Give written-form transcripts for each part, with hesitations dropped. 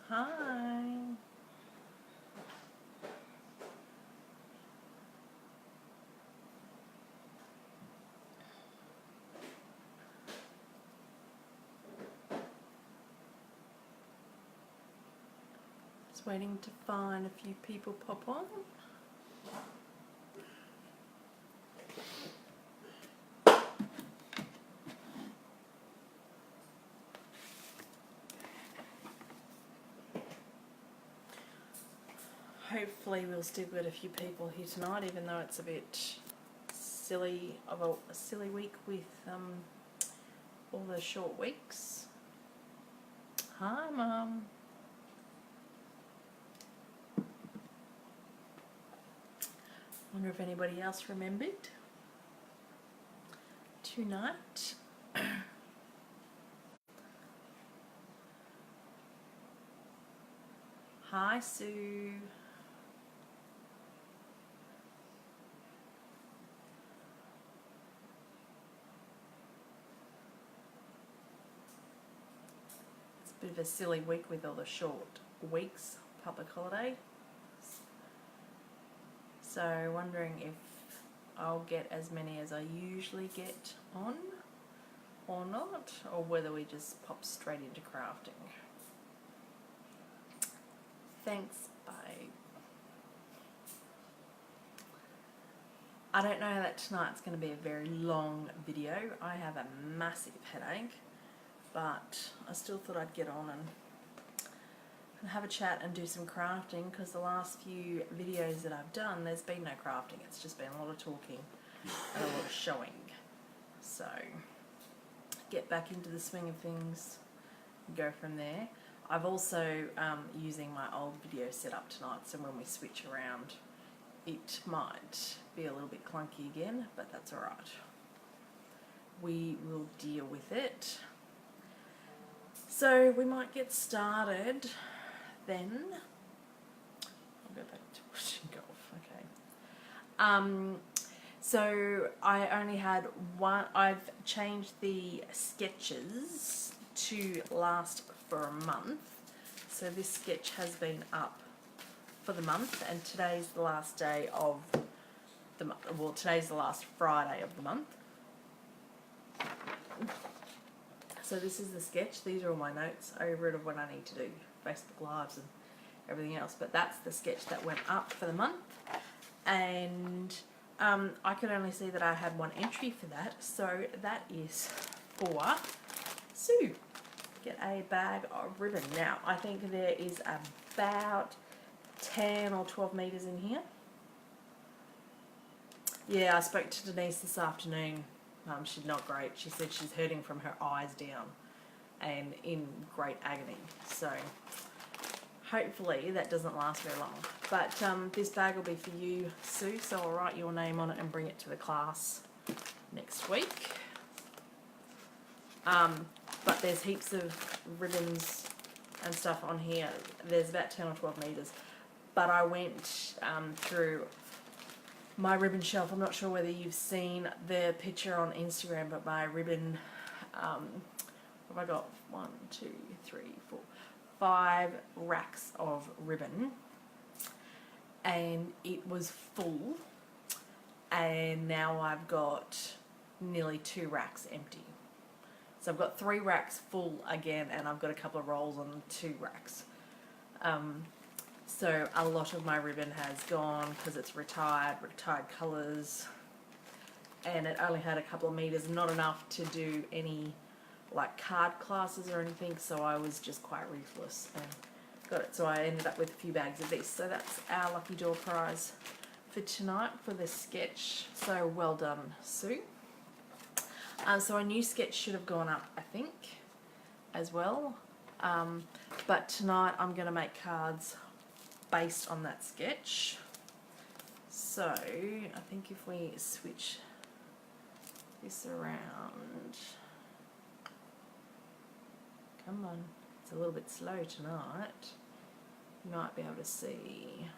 Hi. Just waiting to find a few people pop on. Hopefully we'll still get a few people here tonight, even though it's a bit silly of a silly week with all the short weeks. Hi, Mum. Wonder if anybody else remembered tonight. Hi, Sue. It's a bit of a silly week with all the short weeks, public holiday. So wondering if I'll get as many as I usually get on or not, or whether we just pop straight into crafting. Thanks, babe. I don't know that tonight's going to be a very long video. I have a massive headache, but I still thought I'd get on and have a chat and do some crafting, because the last few videos that I've done, there's been no crafting. It's just been a lot of talking and a lot of showing. So get back into the swing of things and go from there. I've also using my old video setup tonight, so when we switch around it might be a little bit clunky again, but that's alright. We will deal with it. So we might get started then. I'll go back to watching golf, okay. So I only had one. I've changed the sketches to last for a month. So this sketch has been up for the month, and today's the last day of the month. Well, today's the last Friday of the month. So this is the sketch. These are all my notes over it of what I need to do, Facebook Lives and everything else. But that's the sketch that went up for the month, and I could only see that I had one entry for that. So that is for Sue. Get a bag of ribbon. Now I think there is about 10 or 12 meters in here. Yeah, I spoke to Denise this afternoon. She's not great. She said she's hurting from her eyes down and in great agony. So hopefully that doesn't last very long. But this bag will be for you, Sue, so I'll write your name on it and bring it to the class next week. But there's heaps of ribbons and stuff on here. There's about 10 or 12 meters. But I went through my ribbon shelf. I'm not sure whether you've seen the picture on Instagram, but my ribbon, what have I got? 1, 2, 3, 4, 5 racks of ribbon, and it was full, and now I've got nearly 2 racks empty. So I've got 3 racks full again, and I've got a couple of rolls on 2 racks. So a lot of my ribbon has gone because it's retired colours, and it only had a couple of meters, not enough to do any like card classes or anything, so I was just quite ruthless and got it. So I ended up with a few bags of this. So that's our lucky door prize for tonight for this sketch. So well done, Sue. So a new sketch should have gone up, I think, as well. But tonight I'm going to make cards based on that sketch. So I think if we switch this around, come on, it's a little bit slow tonight. You might be able to see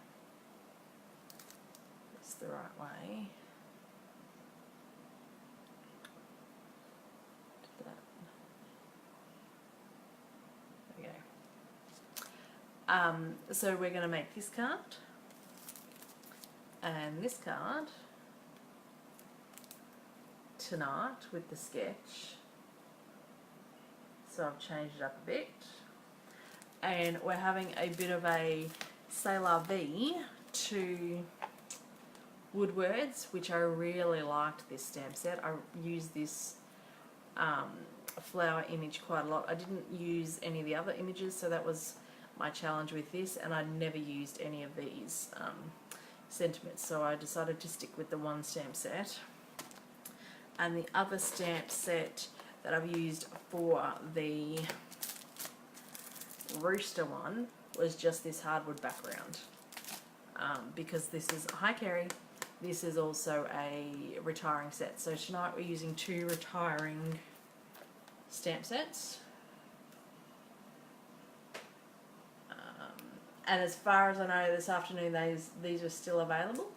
it's the right way. There we go. So we're going to make this card and this card tonight with the sketch. So I've changed it up a bit. And we're having a bit of a c'est la vie to Woodwords, which I really liked this stamp set. I used this flower image quite a lot. I didn't use any of the other images, so that was my challenge with this, and I never used any of these sentiments, so I decided to stick with the one stamp set. And the other stamp set that I've used for the rooster one was just this hardwood background, because this is, hi Kerry, this is also a retiring set. So tonight we're using 2 retiring stamp sets. And as far as I know, this afternoon these are still available,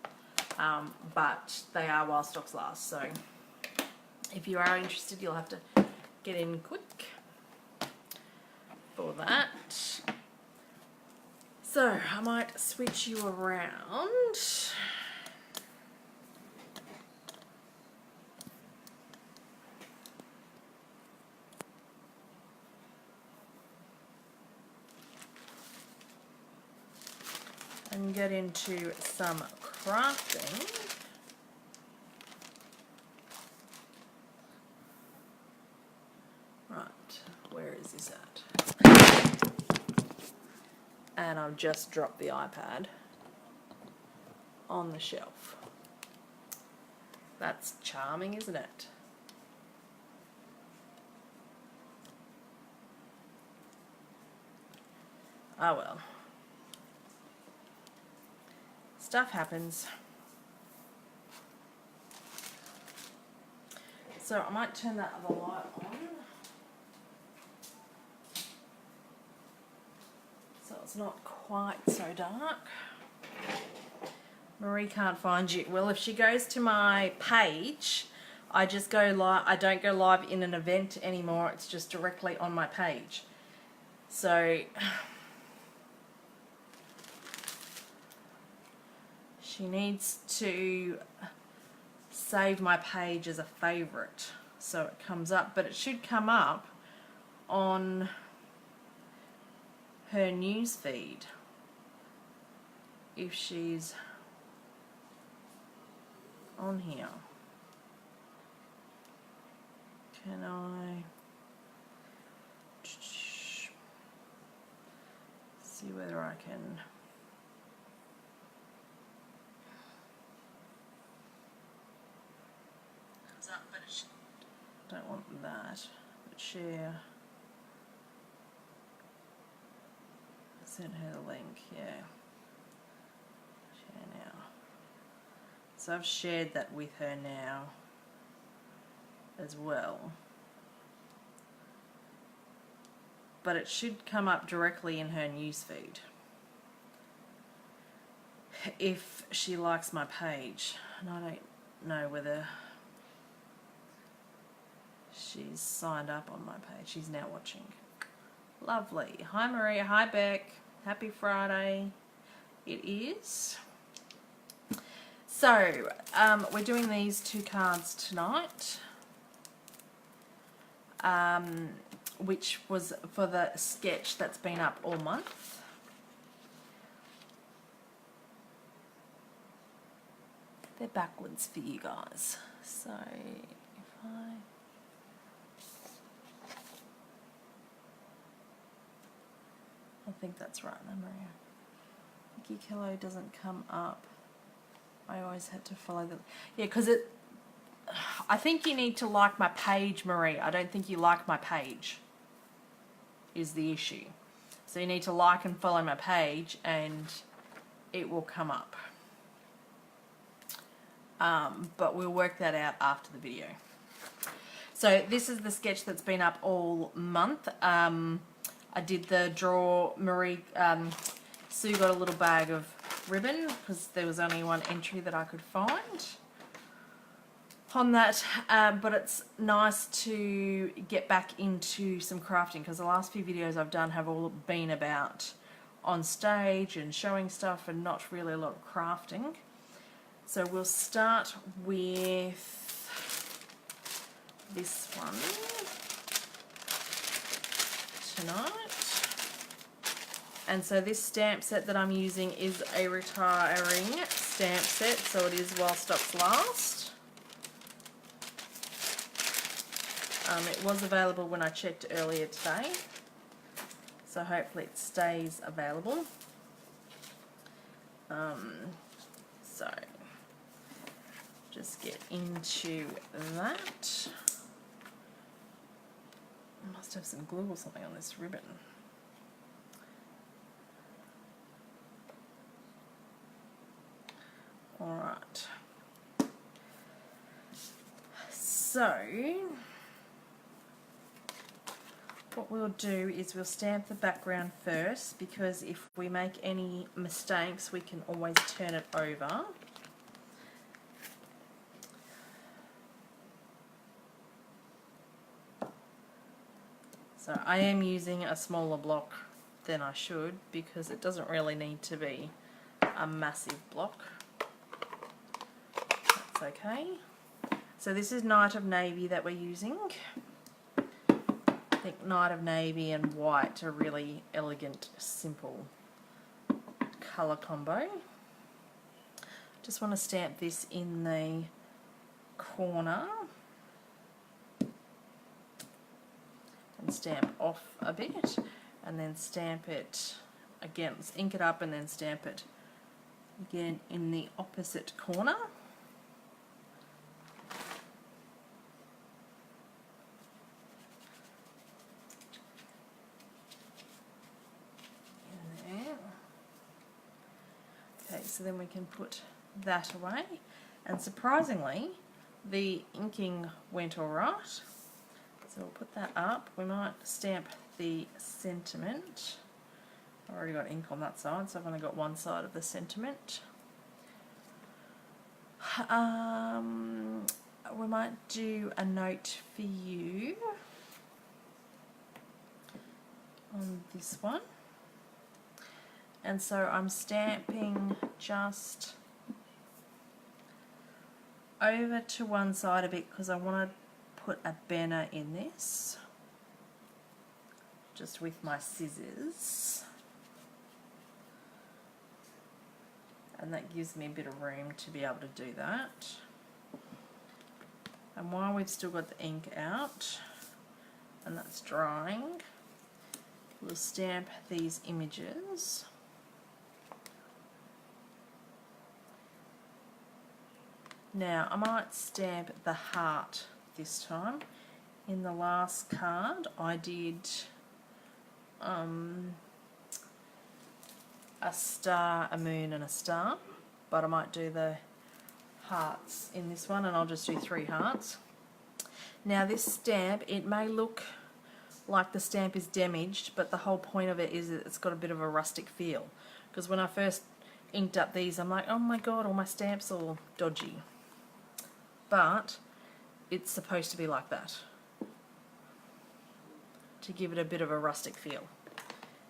but they are while stocks last. So if you are interested, you'll have to get in quick for that. So I might switch you around. And get into some crafting. Right, where is this at? And I've just dropped the iPad on the shelf. That's charming, isn't it? Oh well. Stuff happens. So I might turn that other light on, so it's not quite so dark. Marie can't find you. Well, if she goes to my page, I just go live. I don't go live in an event anymore. It's just directly on my page. So she needs to save my page as a favorite so it comes up, but it should come up on her news feed if she's on here. Can I see whether I can? Don't want that, but share. Send her the link, yeah. Share now. So I've shared that with her now as well. But it should come up directly in her newsfeed if she likes my page. And I don't know whether she's signed up on my page. She's now watching. Lovely. Hi Maria. Hi Beck. Happy Friday. It is. So we're doing these 2 cards tonight, which was for the sketch that's been up all month. They're backwards for you guys. So if I think that's right, no, Maria. Vickie Kello doesn't come up. I always had to follow the... Yeah, because it... I think you need to like my page, Marie. I don't think you like my page is the issue. So you need to like and follow my page and it will come up. But we'll work that out after the video. So this is the sketch that's been up all month. I did the draw. Marie, Sue got a little bag of ribbon because there was only one entry that I could find on that, but it's nice to get back into some crafting because the last few videos I've done have all been about on stage and showing stuff and not really a lot of crafting. So we'll start with this one tonight. And so this stamp set that I'm using is a retiring stamp set, so it is while stocks last. It was available when I checked earlier today, so hopefully it stays available. So just get into that. I must have some glue or something on this ribbon. Alright. So what we'll do is we'll stamp the background first, because if we make any mistakes we can always turn it over. So I am using a smaller block than I should, because it doesn't really need to be a massive block. That's okay. So this is Night of Navy that we're using. I think Night of Navy and white are really elegant, simple colour combo. Just want to stamp this in the corner and stamp off a bit, and then stamp it again, let's ink it up and then stamp it again in the opposite corner. So then we can put that away, and surprisingly the inking went alright, so we'll put that up. We might stamp the sentiment. I've already got ink on that side, so I've only got one side of the sentiment. We might do a note for you on this one. And so I'm stamping just over to one side a bit, because I want to put a banner in this, just with my scissors. And that gives me a bit of room to be able to do that. And while we've still got the ink out, and that's drying, we'll stamp these images. Now I might stamp the heart this time. In the last card I did a star, a moon and a star, but I might do the hearts in this one, and I'll just do 3 hearts. Now this stamp, it may look like the stamp is damaged, but the whole point of it is that it's got a bit of a rustic feel, because when I first inked up these I'm like, oh my god, all my stamps are all dodgy. But it's supposed to be like that, to give it a bit of a rustic feel.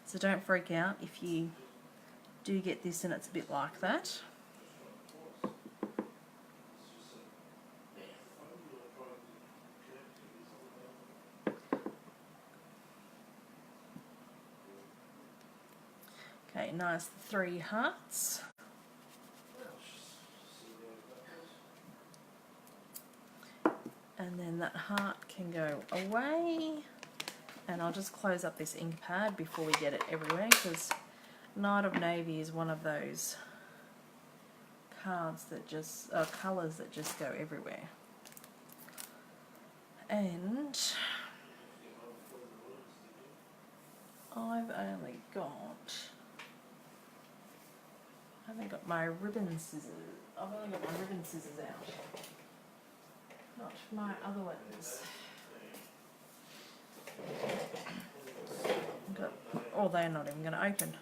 So don't freak out if you do get this and it's a bit like that. Okay, nice 3 hearts. And then that heart can go away, and I'll just close up this ink pad before we get it everywhere, because Night of Navy is one of those cards that just colours that just go everywhere. And I haven't got my ribbon scissors. I've only got my ribbon scissors out. Not my other ones. Oh, they're not even going to open.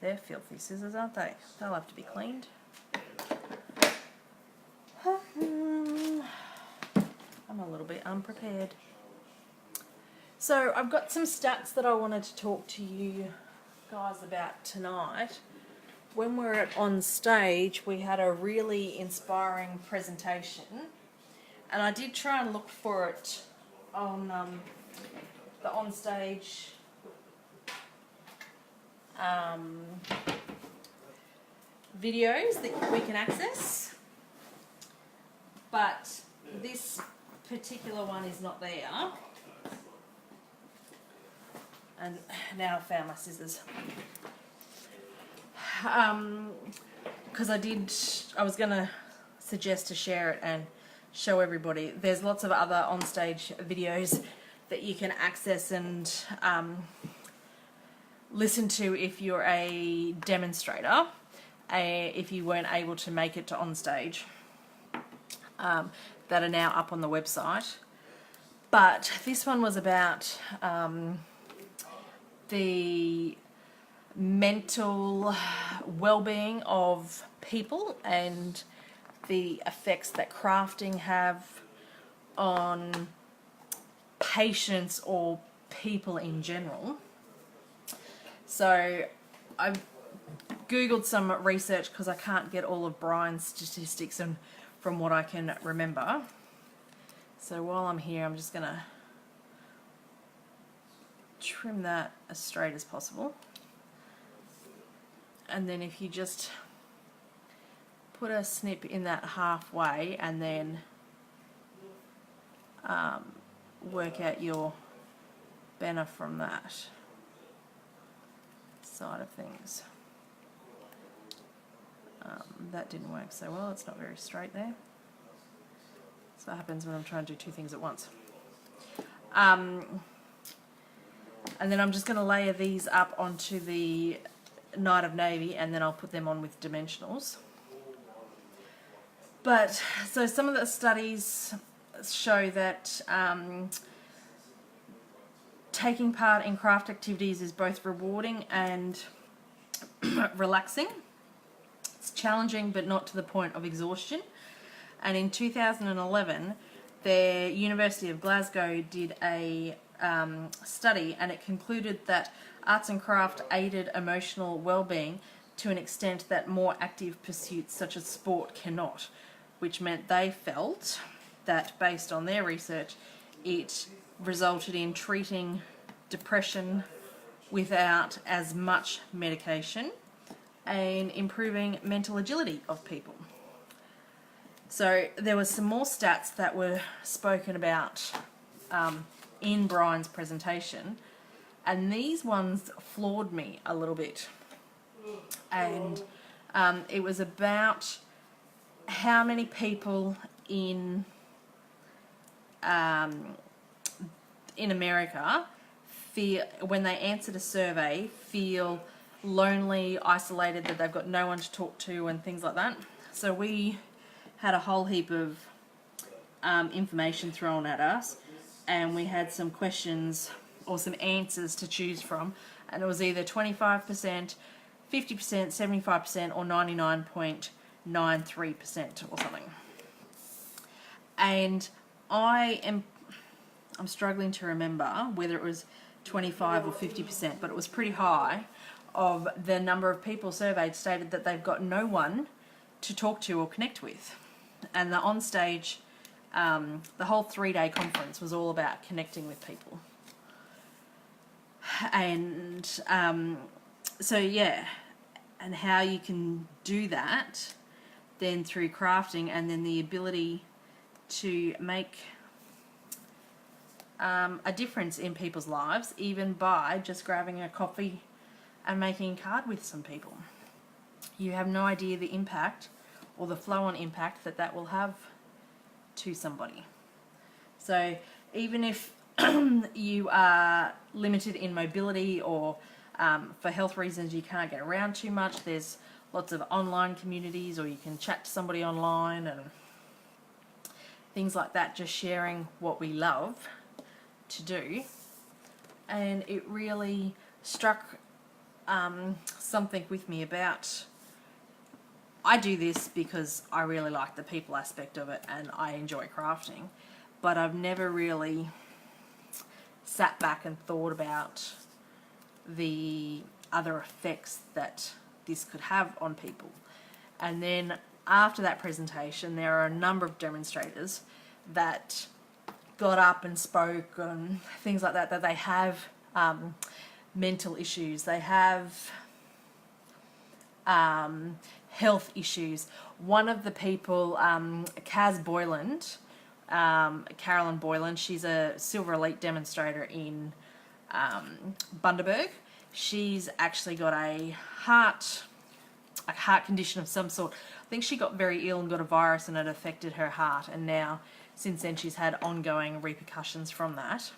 They're filthy scissors, aren't they? They'll have to be cleaned. I'm a little bit unprepared. So I've got some stats that I wanted to talk to you guys about tonight. When we were on stage, we had a really inspiring presentation, and I did try and look for it on the onstage videos that we can access, but this particular one is not there. And now I found my scissors. Because I was going to suggest to share it and show everybody. There's lots of other onstage videos that you can access and listen to if you're a demonstrator, if you weren't able to make it to onstage, that are now up on the website. But this one was about the mental well-being of people and the effects that crafting have on patients or people in general. So I googled some research because I can't get all of Brian's statistics and from what I can remember. So while I'm here, I'm just gonna trim that as straight as possible. And then if you just put a snip in that halfway and then work out your banner from that side of things. That didn't work so well, it's not very straight there. So that happens when I'm trying to do two things at once. And then I'm just going to layer these up onto the Night of Navy, and then I'll put them on with dimensionals. But so some of the studies show that taking part in craft activities is both rewarding and relaxing. It's challenging but not to the point of exhaustion. And in 2011, the University of Glasgow did a study, and it concluded that arts and craft aided emotional well-being to an extent that more active pursuits such as sport cannot, which meant they felt that, based on their research, it resulted in treating depression without as much medication and improving mental agility of people. So there were some more stats that were spoken about in Brian's presentation, and these ones floored me a little bit. And it was about how many people in America feel, when they answered a survey, feel lonely, isolated, that they've got no one to talk to and things like that. So we had a whole heap of information thrown at us, and we had some questions or some answers to choose from, and it was either 25%, 50%, 75%, or 99.93% or something. And I'm struggling to remember whether it was 25 or 50%, but it was pretty high. Of the number of people surveyed stated that they've got no one to talk to or connect with. And the onstage, the whole 3-day conference was all about connecting with people. And so yeah, and how you can do that then through crafting, and then the ability to make a difference in people's lives, even by just grabbing a coffee and making a card with some people. You have no idea the impact or the flow-on impact that that will have to somebody. So even if you are limited in mobility, or for health reasons you can't get around too much, there's lots of online communities, or you can chat to somebody online and things like that, just sharing what we love to do. And it really struck something with me about, I do this because I really like the people aspect of it and I enjoy crafting, but I've never really sat back and thought about the other effects that this could have on people. And then after that presentation, there are a number of demonstrators that got up and spoke and things like that, that they have mental issues, they have health issues. One of the people, Carolyn Boyland, she's a Silver Elite demonstrator in Bundaberg. She's actually got a heart condition of some sort. I think she got very ill and got a virus and it affected her heart, and now since then she's had ongoing repercussions from that.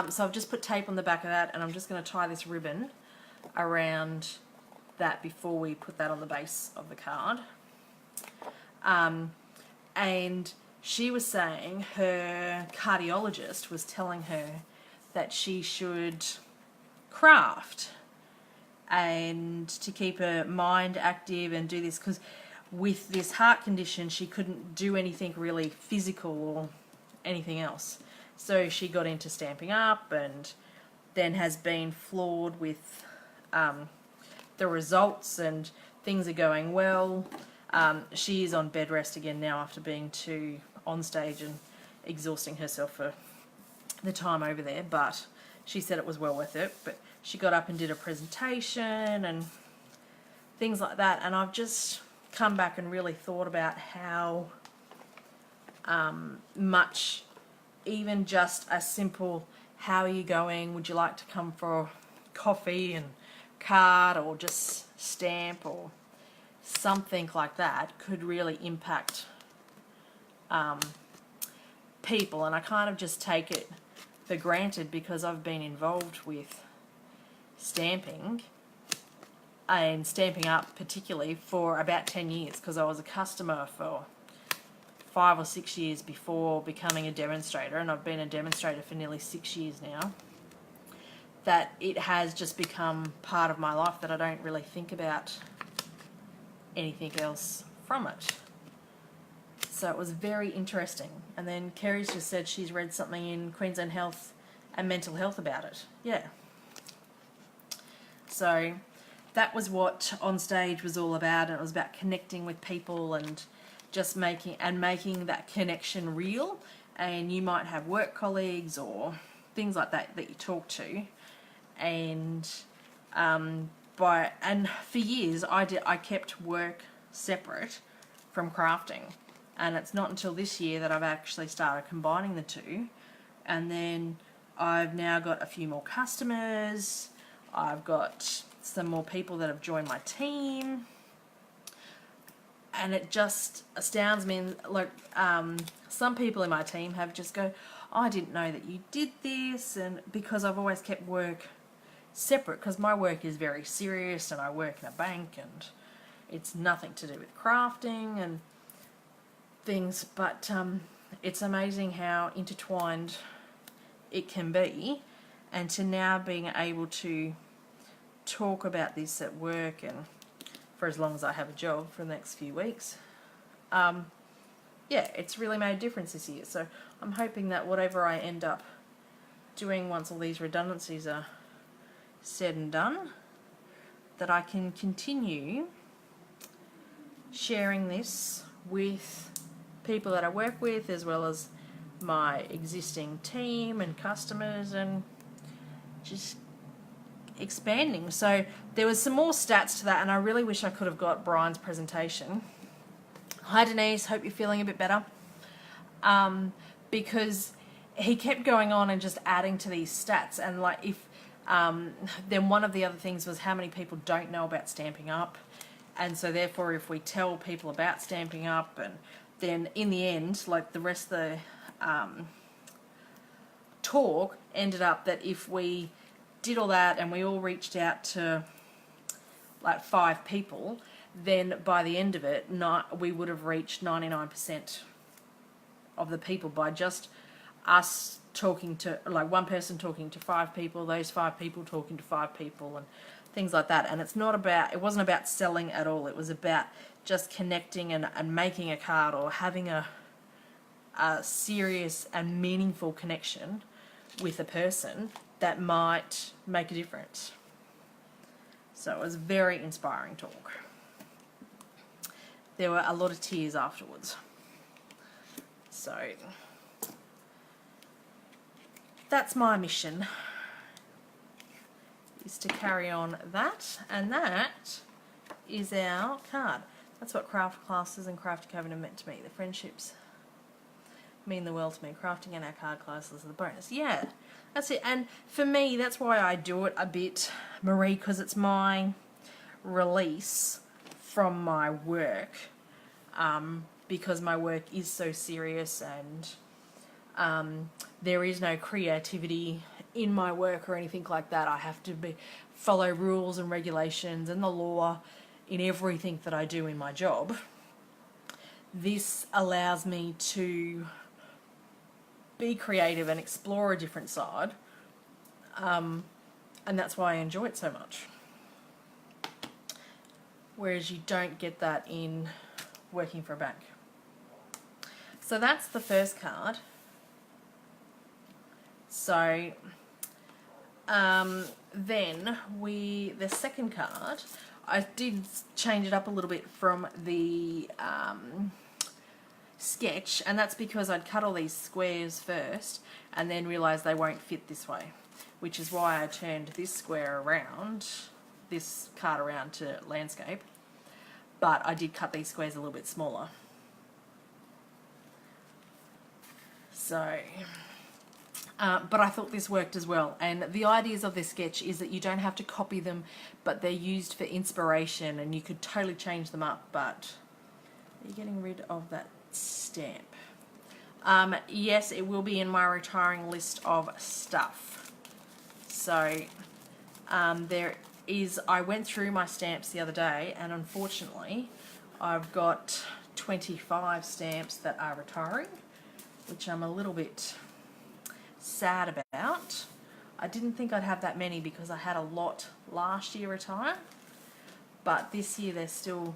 So I've just put tape on the back of that, and I'm just going to tie this ribbon around that before we put that on the base of the card. And she was saying her cardiologist was telling her that she should craft and to keep her mind active and do this, because with this heart condition she couldn't do anything really physical or anything else. So she got into Stamping Up and then has been floored with the results, and things are going well. She is on bed rest again now after being too on stage and exhausting herself for the time over there, but she said it was well worth it. But she got up and did a presentation and things like that, and I've just come back and really thought about how much even just a simple "how are you going, would you like to come for coffee" and card or just stamp or something like that could really impact people. And I kind of just take it for granted because I've been involved with stamping and Stamping Up particularly for about 10 years, because I was a customer for 5 or 6 years before becoming a demonstrator, and I've been a demonstrator for nearly 6 years now. That it has just become part of my life that I don't really think about anything else from it. So it was very interesting. And then Kerry's just said she's read something in Queensland Health and Mental Health about it. Yeah. So that was what On Stage was all about, and it was about connecting with people and just making that connection real. And you might have work colleagues or things like that that you talk to, and for years I kept work separate from crafting, and it's not until this year that I've actually started combining the two. And then I've now got a few more customers, I've got some more people that have joined my team, and it just astounds me. Like some people in my team have just go, "Oh, I didn't know that you did this," and because I've always kept work separate, because my work is very serious and I work in a bank and it's nothing to do with crafting and things. But it's amazing how intertwined it can be, and to now being able to talk about this at work and for as long as I have a job for the next few weeks, yeah, it's really made a difference this year. So I'm hoping that whatever I end up doing once all these redundancies are said and done, that I can continue sharing this with people that I work with, as well as my existing team and customers, and just expanding. So there was some more stats to that, and I really wish I could have got Brian's presentation. Hi Denise, hope you're feeling a bit better. Because he kept going on and just adding to these stats, and like if then one of the other things was how many people don't know about Stamping Up, and so therefore if we tell people about Stamping Up, and then in the end, like the rest of the talk ended up that if we did all that and we all reached out to like 5 people, then by the end of it, we would have reached 99% of the people by just us talking to, like one person talking to 5 people, those 5 people talking to 5 people, and things like that. And it wasn't about selling at all. It was about just connecting and making a card, or having a serious and meaningful connection with a person that might make a difference. So it was very inspiring talk. There were a lot of tears afterwards. So that's my mission, is to carry on that, and that is our card. That's what craft classes and craft cabin have meant to me. The friendships mean the world to me. Crafting and our card classes are the bonus. Yeah, that's it. And for me, that's why I do it a bit, Marie, because it's my release from my work. Because my work is so serious, and there is no creativity in my work or anything like that. I have to follow rules and regulations and the law in everything that I do in my job. This allows me to be creative and explore a different side, and that's why I enjoy it so much. Whereas you don't get that in working for a bank. So that's the first card. So then the second card, I did change it up a little bit from the sketch, and that's because I'd cut all these squares first and then realised they won't fit this way, which is why I turned this square around, this card around to landscape, but I did cut these squares a little bit smaller. So, but I thought this worked as well, and the ideas of this sketch is that you don't have to copy them, but they're used for inspiration, and you could totally change them up. But are you getting rid of that stamp? Yes, it will be in my retiring list of stuff. So there is, I went through my stamps the other day, and unfortunately I've got 25 stamps that are retiring, which I'm a little bit sad about. I didn't think I'd have that many because I had a lot last year retire, but this year there's still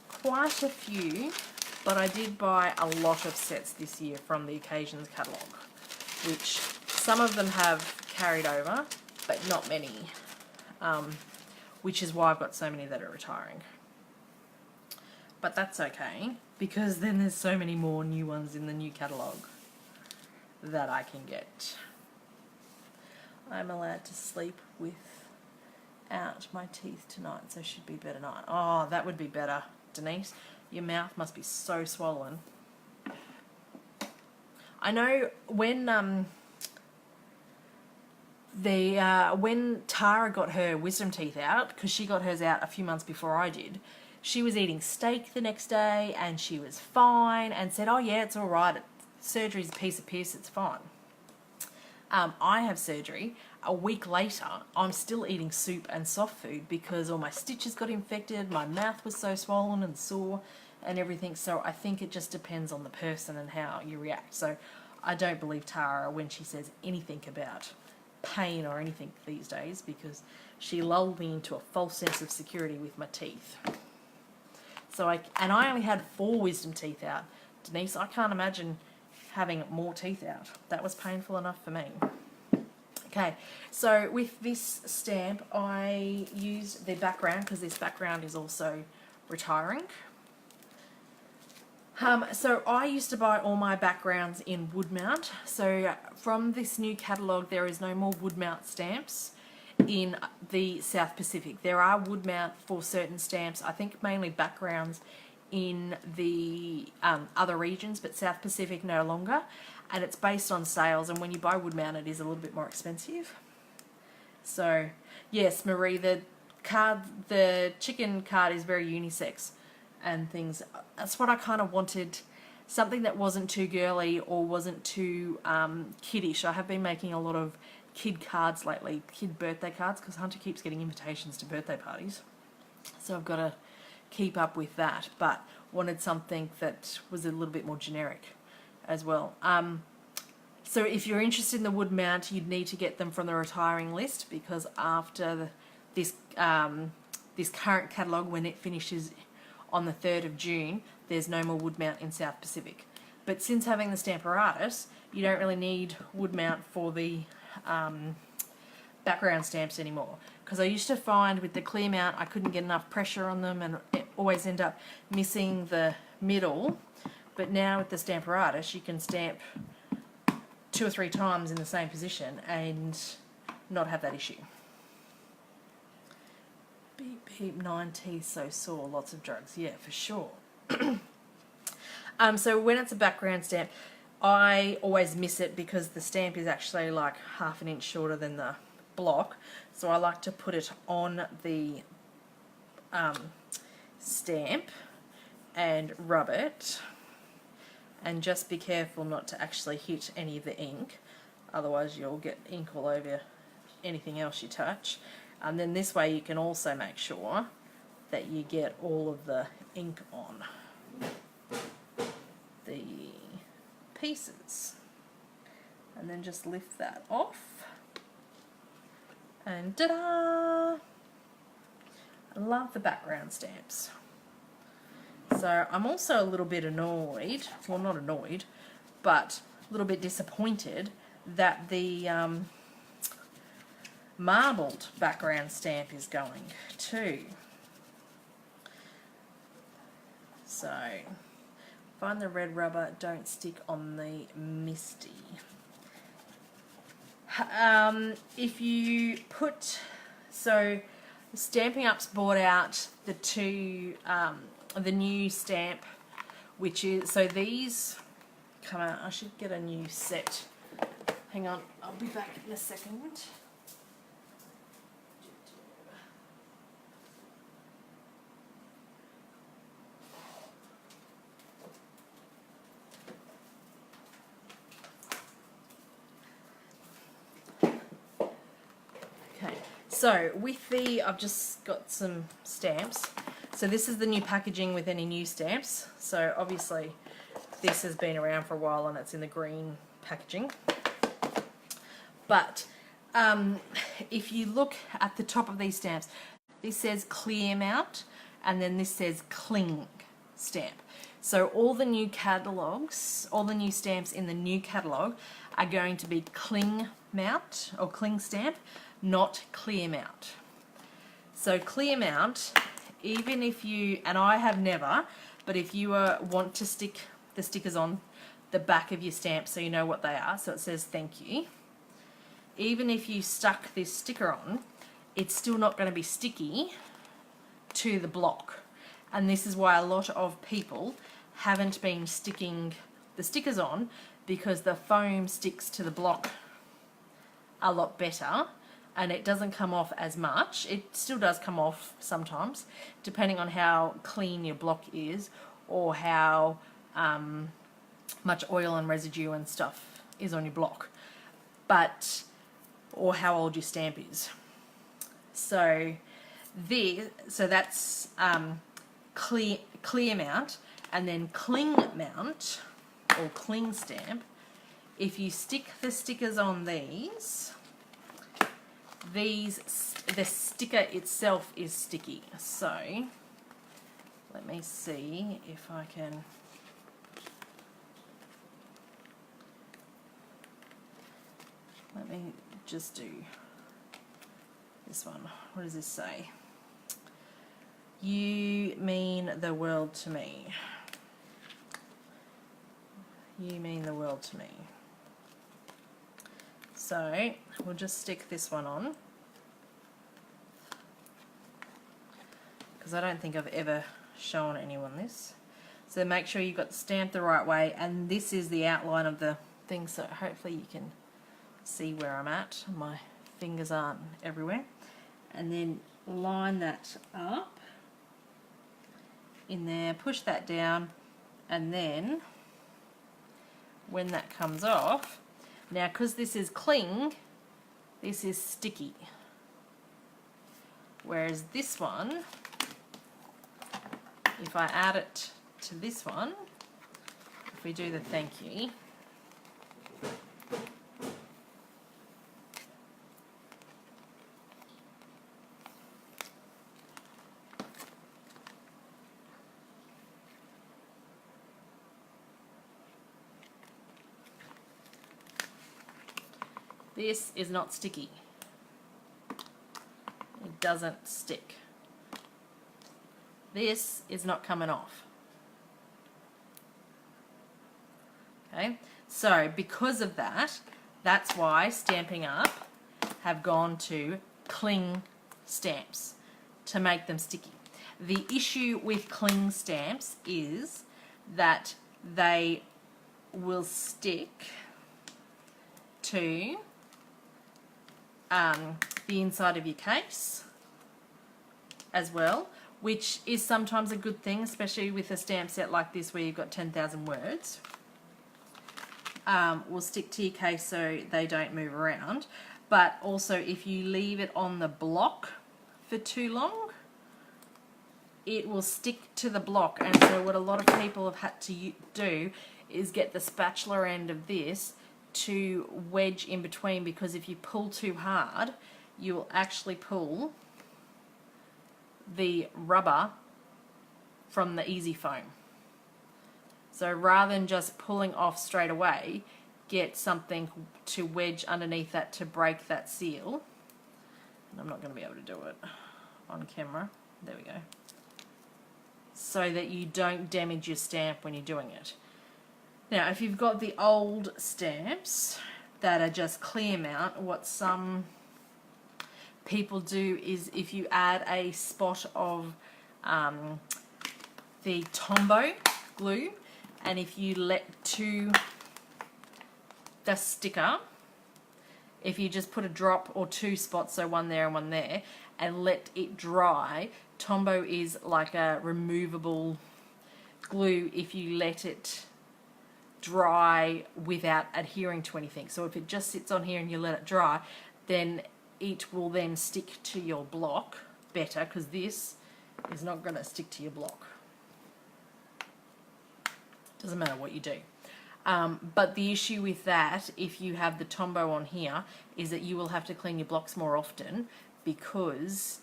quite a few. But I did buy a lot of sets this year from the Occasions catalogue, which some of them have carried over, but not many, which is why I've got so many that are retiring. But that's okay, because then there's so many more new ones in the new catalogue that I can get. I'm allowed to sleep without my teeth tonight, so should be better night. Oh, that would be better, Denise. Your mouth must be so swollen. I know when when Tara got her wisdom teeth out, because she got hers out a few months before I did, she was eating steak the next day and she was fine and said, oh yeah, it's all right. Surgery's a piece of piss, it's fine. I have surgery. A week later, I'm still eating soup and soft food because all my stitches got infected, my mouth was so swollen and sore and everything. So I think it just depends on the person and how you react. So I don't believe Tara when she says anything about pain or anything these days, because she lulled me into a false sense of security with my teeth. So I only had 4 wisdom teeth out. Denise, I can't imagine having more teeth out. That was painful enough for me. Okay, so with this stamp, I used the background because this background is also retiring. So I used to buy all my backgrounds in wood mount. So from this new catalogue, there is no more wood mount stamps in the South Pacific. There are wood mount for certain stamps, I think mainly backgrounds in the other regions, but South Pacific no longer, and it's based on sales, and when you buy wood mount it is a little bit more expensive. So yes, Marie, the chicken card is very unisex and things. That's what I kind of wanted, something that wasn't too girly or wasn't too kiddish. I have been making a lot of kid cards lately, kid birthday cards, because Hunter keeps getting invitations to birthday parties, so I've got to keep up with that, but wanted something that was a little bit more generic as well. So if you're interested in the wood mount, you'd need to get them from the retiring list, because after this current catalogue, when it finishes on the 3rd of June, there's no more wood mount in South Pacific. But since having the Stamparatus, you don't really need wood mount for the background stamps anymore, because I used to find with the clear mount I couldn't get enough pressure on them and it always end up missing the middle. But now with the Stamparatus you can stamp 2 or 3 times in the same position and not have that issue. Beep beep, 9 teeth so sore, lots of drugs. Yeah, for sure. So when it's a background stamp, I always miss it because the stamp is actually like half an inch shorter than the block. So I like to put it on the stamp and rub it, and just be careful not to actually hit any of the ink, otherwise you'll get ink all over anything else you touch. And then this way you can also make sure that you get all of the ink on the pieces. And then just lift that off. And ta-da! I love the background stamps. So I'm also a little bit annoyed, well not annoyed, but a little bit disappointed that the marbled background stamp is going too. So find the red rubber, don't stick on the misty. If you put, so Stampin' Up's bought out the two, the new stamp, which is, so these come out, I should get a new set. Hang on, I'll be back in a second. So with the, I've just got some stamps. So this is the new packaging with any new stamps. So obviously this has been around for a while and it's in the green packaging. But if you look at the top of these stamps, this says clear mount and then this says cling stamp. So all the new catalogues, all the new stamps in the new catalogue are going to be cling mount or cling stamp, not clear mount. So clear mount, even if you, and I have never, but if you want to stick the stickers on the back of your stamp so you know what they are, so it says thank you, even if you stuck this sticker on, it's still not going to be sticky to the block. And this is why a lot of people haven't been sticking the stickers on, because the foam sticks to the block a lot better and it doesn't come off as much. It still does come off sometimes, depending on how clean your block is or how much oil and residue and stuff is on your block, but or how old your stamp is. So that's clear mount, and then cling mount or cling stamp. If you stick the stickers on the sticker itself is sticky. So let me see if I can. Let me just do this one. What does this say? You mean the world to me. You mean the world to me. So we'll just stick this one on, because I don't think I've ever shown anyone this. So make sure you've got the stamp the right way, and this is the outline of the thing, so hopefully you can see where I'm at. My fingers aren't everywhere. And then line that up in there, push that down, and then when that comes off, now because this is cling, this is sticky. Whereas this one, if I add it to this one, if we do the thank you, this is not sticky. It doesn't stick. This is not coming off. Okay, so because of that, that's why Stampin' Up have gone to cling stamps to make them sticky. The issue with cling stamps is that they will stick to the inside of your case as well, which is sometimes a good thing, especially with a stamp set like this where you've got 10,000 words. Will stick to your case so they don't move around. But also if you leave it on the block for too long, it will stick to the block. And so what a lot of people have had to do is get the spatula end of this to wedge in between, because if you pull too hard, you will actually pull the rubber from the easy foam. So rather than just pulling off straight away, get something to wedge underneath that to break that seal. And I'm not going to be able to do it on camera. There we go. So that you don't damage your stamp when you're doing it. Now, if you've got the old stamps that are just clear mount, what some people do is if you add a spot of the Tombow glue, and if you let to the sticker, if you just put a drop or two spots, so one there and one there, and let it dry. Tombow is like a removable glue if you let it dry without adhering to anything. So if it just sits on here and you let it dry, then it will then stick to your block better, because this is not going to stick to your block. Doesn't matter what you do. But the issue with that, if you have the Tombow on here, is that you will have to clean your blocks more often because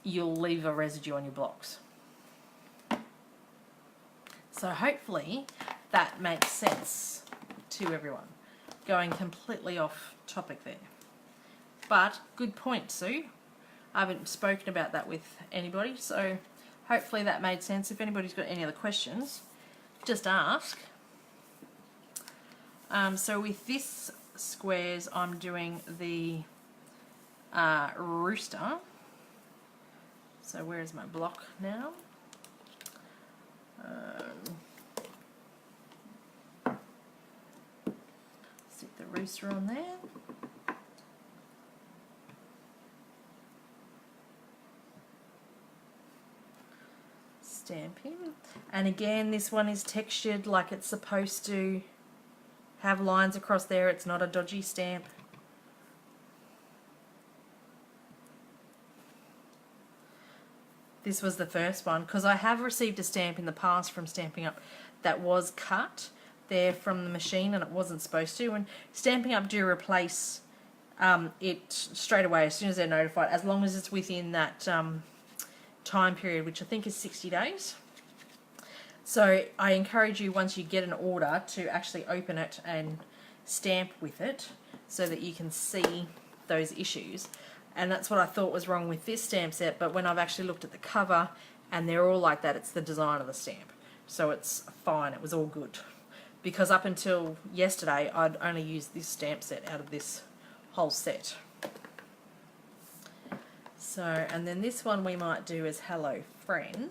you'll leave a residue on your blocks. So hopefully that makes sense to everyone. Going completely off topic there. But good point, Sue. I haven't spoken about that with anybody, so hopefully that made sense. If anybody's got any other questions, just ask. So with this squares, I'm doing the rooster. So where is my block now? Stick the rooster on there. Stamp him. And again, this one is textured like it's supposed to have lines across there. It's not a dodgy stamp. This was the first one, because I have received a stamp in the past from Stampin' Up that was cut there from the machine and it wasn't supposed to. And Stampin' Up do replace it straight away as soon as they're notified, as long as it's within that time period, which I think is 60 days. So I encourage you, once you get an order, to actually open it and stamp with it so that you can see those issues. And that's what I thought was wrong with this stamp set, but when I've actually looked at the cover and they're all like that, it's the design of the stamp. So it's fine, it was all good. Because up until yesterday, I'd only used this stamp set out of this whole set. So, and then this one we might do as Hello Friend.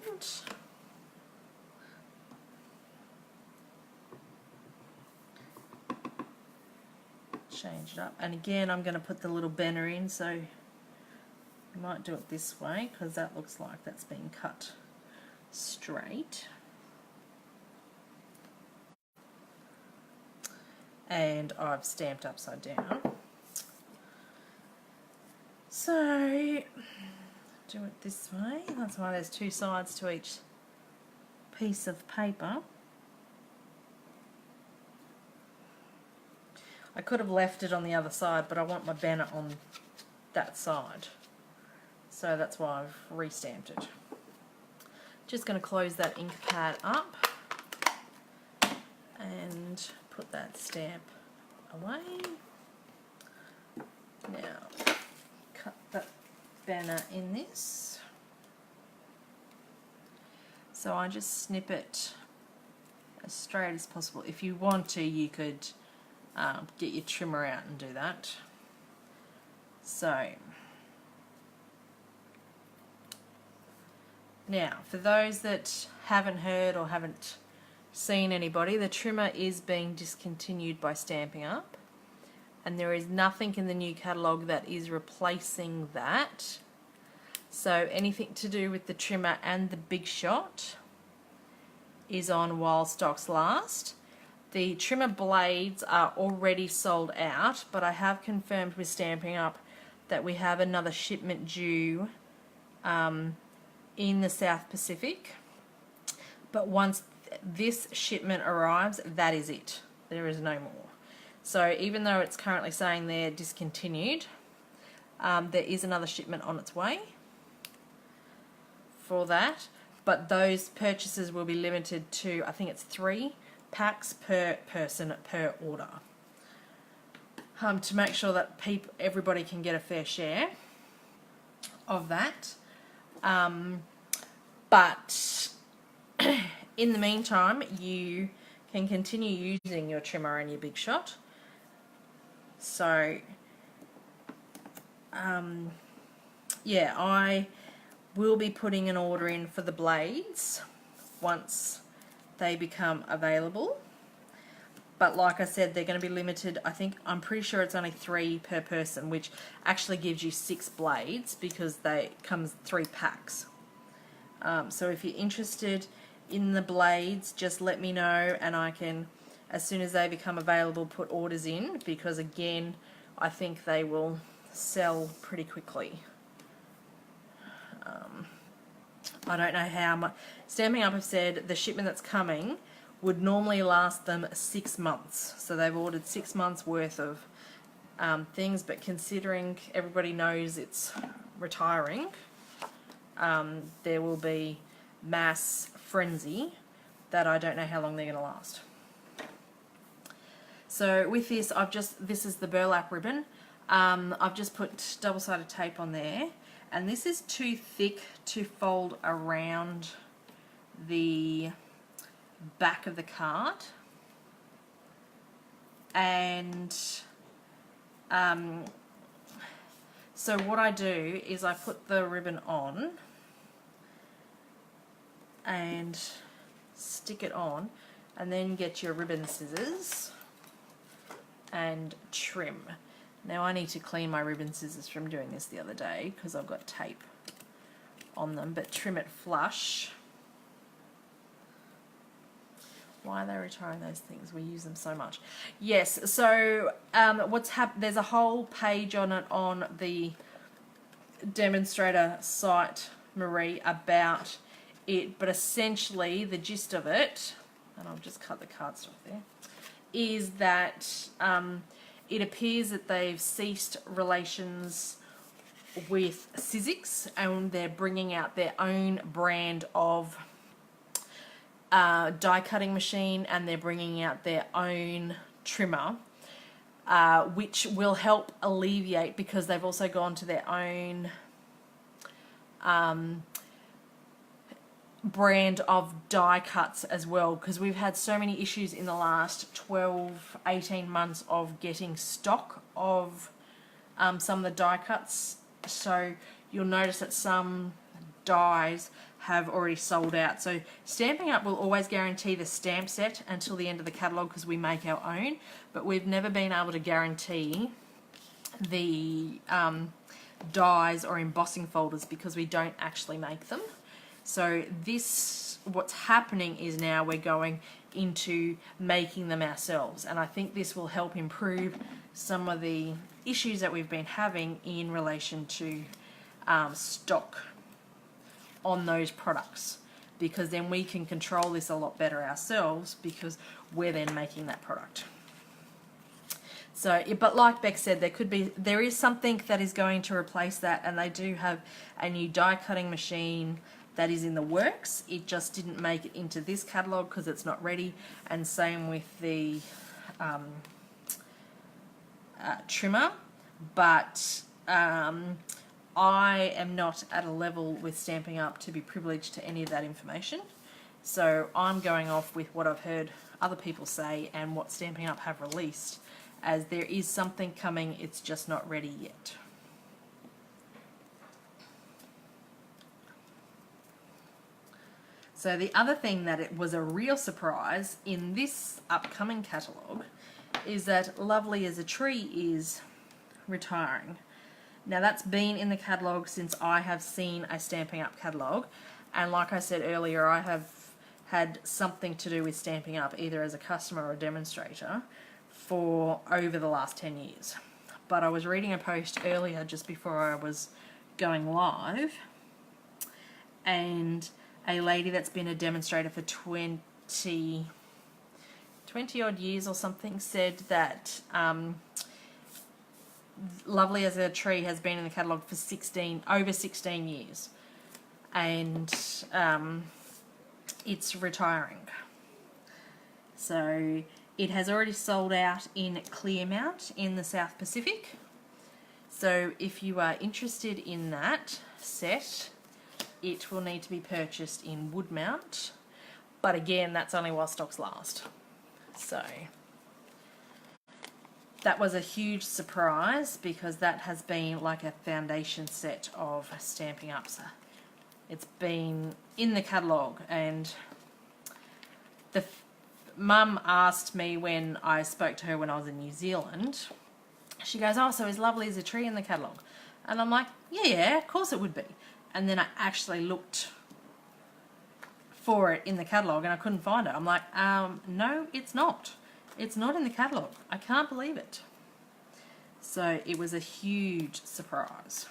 Change it up. And again, I'm going to put the little banner in, so I might do it this way because that looks like that's been cut straight. And I've stamped upside down. So do it this way. That's why there's two sides to each piece of paper. I could have left it on the other side, but I want my banner on that side. So that's why I've re-stamped it. Just going to close that ink pad up and put that stamp away. Now, cut that banner in this. So I just snip it as straight as possible. If you want to, you could get your trimmer out and do that. So now, for those that haven't heard or haven't seen anybody, the trimmer is being discontinued by Stamping Up, and there is nothing in the new catalogue that is replacing that. So anything to do with the trimmer and the Big Shot is on while stocks last. The trimmer blades are already sold out, but I have confirmed with Stamping Up that we have another shipment due in the South Pacific. But once this shipment arrives, that is it. There is no more. So even though it's currently saying they're discontinued, there is another shipment on its way for that. But those purchases will be limited to, I think it's 3 packs per person per order, to make sure that everybody can get a fair share of that. But in the meantime, you can continue using your trimmer and your Big Shot. So yeah, I will be putting an order in for the blades once they become available. But like I said, they're going to be limited. I'm pretty sure it's only 3 per person, which actually gives you 6 blades because they comes 3 packs. So if you're interested in the blades, just let me know, and I can, as soon as they become available, put orders in, because again, I think they will sell pretty quickly. I don't know how much. Stamping Up have said the shipment that's coming would normally last them 6 months. So they've ordered 6 months worth of things, but considering everybody knows it's retiring, there will be mass frenzy that I don't know how long they're going to last. So with this, this is the burlap ribbon. I've just put double-sided tape on there, and this is too thick to fold around the back of the card. And so what I do is I put the ribbon on and stick it on, and then get your ribbon scissors and trim. Now I need to clean my ribbon scissors from doing this the other day because I've got tape on them, but trim it flush. Why are they retiring those things? We use them so much. Yes, so there's a whole page on it on the demonstrator site, Marie, about it, but essentially the gist of it, and I'll just cut the cardstock there, is that it appears that they've ceased relations with Sizzix, and they're bringing out their own brand of die cutting machine, and they're bringing out their own trimmer, which will help alleviate, because they've also gone to their own brand of die cuts as well, because we've had so many issues in the last 12-18 months of getting stock of some of the die cuts. So you'll notice that some dies have already sold out. So Stamping Up will always guarantee the stamp set until the end of the catalogue because we make our own, but we've never been able to guarantee the dies or embossing folders because we don't actually make them. So what's happening is now we're going into making them ourselves, and I think this will help improve some of the issues that we've been having in relation to stock on those products, because then we can control this a lot better ourselves because we're then making that product. So, but like Beck said, there is something that is going to replace that, and they do have a new die cutting machine that is in the works. It just didn't make it into this catalogue because it's not ready, and same with the trimmer. But I am not at a level with Stampin' Up to be privileged to any of that information. So I'm going off with what I've heard other people say and what Stampin' Up have released, as there is something coming, it's just not ready yet. So the other thing that it was a real surprise in this upcoming catalogue is that Lovely as a Tree is retiring. Now that's been in the catalogue since I have seen a Stampin' Up catalogue, and like I said earlier, I have had something to do with Stampin' Up either as a customer or a demonstrator for over the last 10 years. But I was reading a post earlier just before I was going live, and a lady that's been a demonstrator for 20 odd years or something said that Lovely as a Tree has been in the catalogue for over 16 years, and it's retiring. So it has already sold out in Clearmount in the South Pacific. So if you are interested in that set, it will need to be purchased in Woodmount, but again, that's only while stocks last. So that was a huge surprise because that has been like a foundation set of Stampin' Up. It's been in the catalogue, and the Mum asked me when I spoke to her when I was in New Zealand, she goes, "Oh, so is Lovely as a Tree in the catalogue?" And I'm like, yeah, of course it would be. And then I actually looked for it in the catalogue and I couldn't find it. I'm like, no, it's not. It's not in the catalogue. I can't believe it. So it was a huge surprise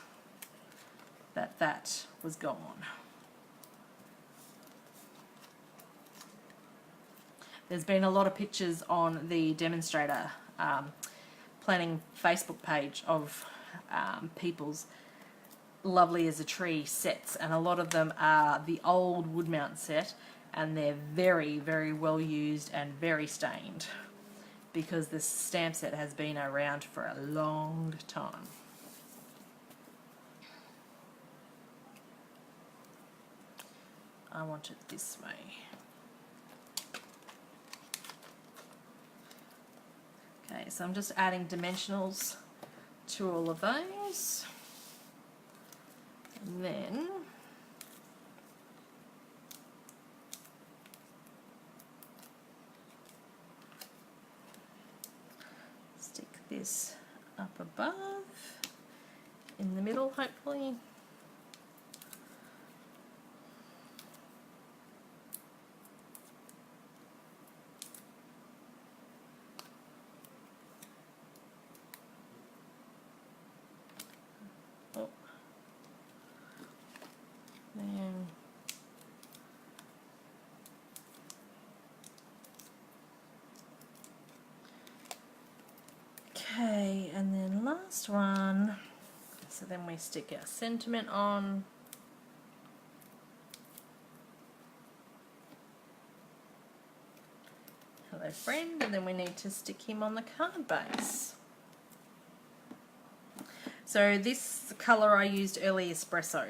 that that was gone. There's been a lot of pictures on the demonstrator planning Facebook page of people's Lovely as a Tree sets, and a lot of them are the old Woodmount set, and they're very, very well used and very stained because this stamp set has been around for a long time. I want it this way. Okay, so I'm just adding dimensionals to all of those. And then stick this up above, in the middle hopefully. Oh. Then okay, and then last one, so then we stick our sentiment on. Hello friend, and then we need to stick him on the card base. So this colour I used early espresso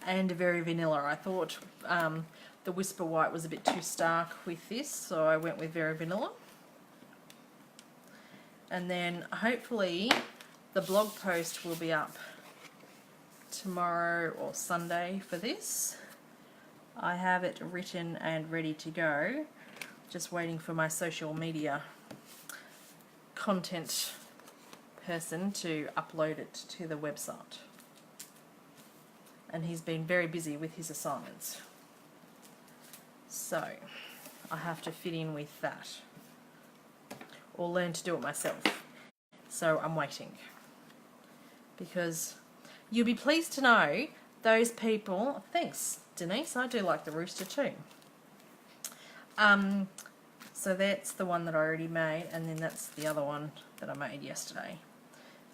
and very vanilla. I thought the Whisper White was a bit too stark with this, so I went with very vanilla. And then hopefully the blog post will be up tomorrow or Sunday for this. I have it written and ready to go, just waiting for my social media content person to upload it to the website. And he's been very busy with his assignments, so I have to fit in with that or learn to do it myself. So I'm waiting, because you'll be pleased to know those people. Thanks Denise, I do like the rooster too. So that's the one that I already made, and then that's the other one that I made yesterday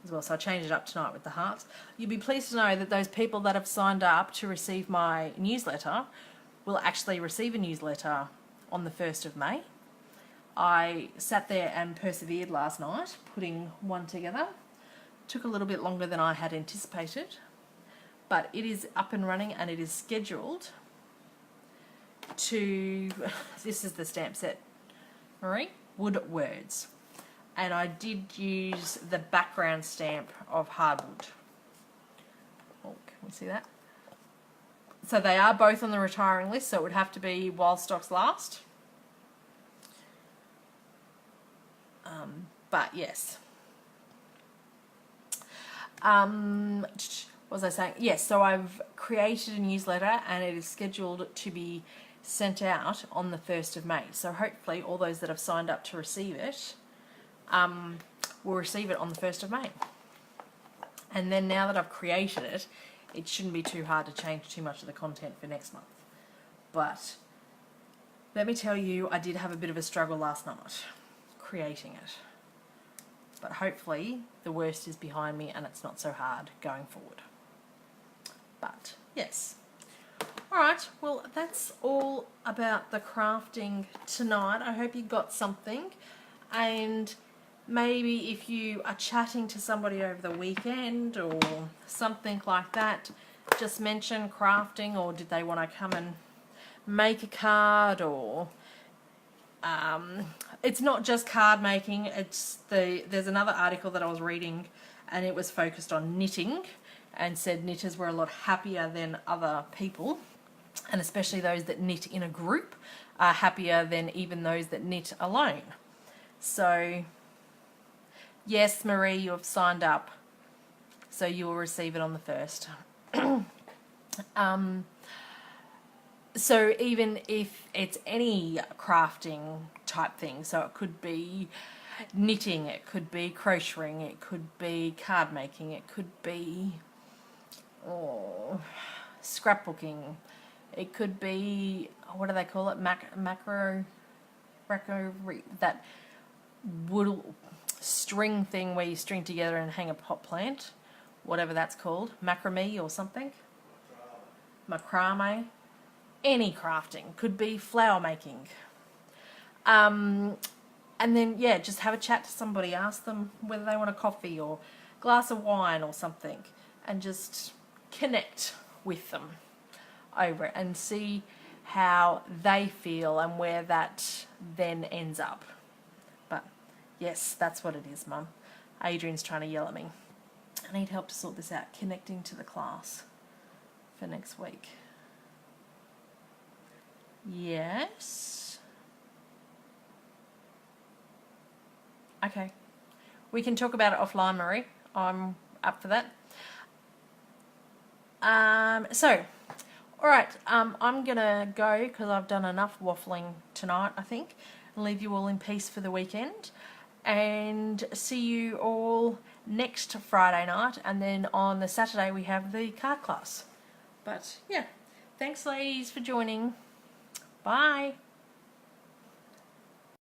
as well, so I changed it up tonight with the hearts. You'll be pleased to know that those people that have signed up to receive my newsletter will actually receive a newsletter on the 1st of May. I sat there and persevered last night putting one together. Took a little bit longer than I had anticipated, but it is up and running and it is scheduled to, this is the stamp set, Marie, Wood Words. And I did use the background stamp of hardwood. Oh, can we see that? So they are both on the retiring list, so it would have to be while stocks last. But yes. What was I saying? Yes, so I've created a newsletter and it is scheduled to be sent out on the 1st of May. So hopefully all those that have signed up to receive it will receive it on the 1st of May. And then now that I've created it, it shouldn't be too hard to change too much of the content for next month. But let me tell you, I did have a bit of a struggle last night creating it. But hopefully the worst is behind me and it's not so hard going forward. But yes. Alright, well that's all about the crafting tonight. I hope you got something, and maybe if you are chatting to somebody over the weekend or something like that, just mention crafting, or did they want to come and make a card, or it's not just card making, it's there's another article that I was reading and it was focused on knitting and said knitters were a lot happier than other people, and especially those that knit in a group are happier than even those that knit alone. So yes, Marie, you have signed up, so you will receive it on the 1st. So even if it's any crafting type thing, so it could be knitting, it could be crocheting, it could be card making, it could be scrapbooking, it could be, what do they call it, macro, that wood string thing where you string together and hang a pot plant, whatever that's called, macrame or something, macrame. Any crafting, could be flower making, and then yeah, just have a chat to somebody, ask them whether they want a coffee or glass of wine or something, and just connect with them over it and see how they feel and where that then ends up. But yes, that's what it is, Mum. Adrian's trying to yell at me. I need help to sort this out, connecting to the class for next week. Yes. Okay. We can talk about it offline, Marie. I'm up for that. So, alright, I'm gonna go because I've done enough waffling tonight, I think, and leave you all in peace for the weekend, and see you all next Friday night, and then on the Saturday we have the card class. But yeah, thanks ladies for joining. Bye.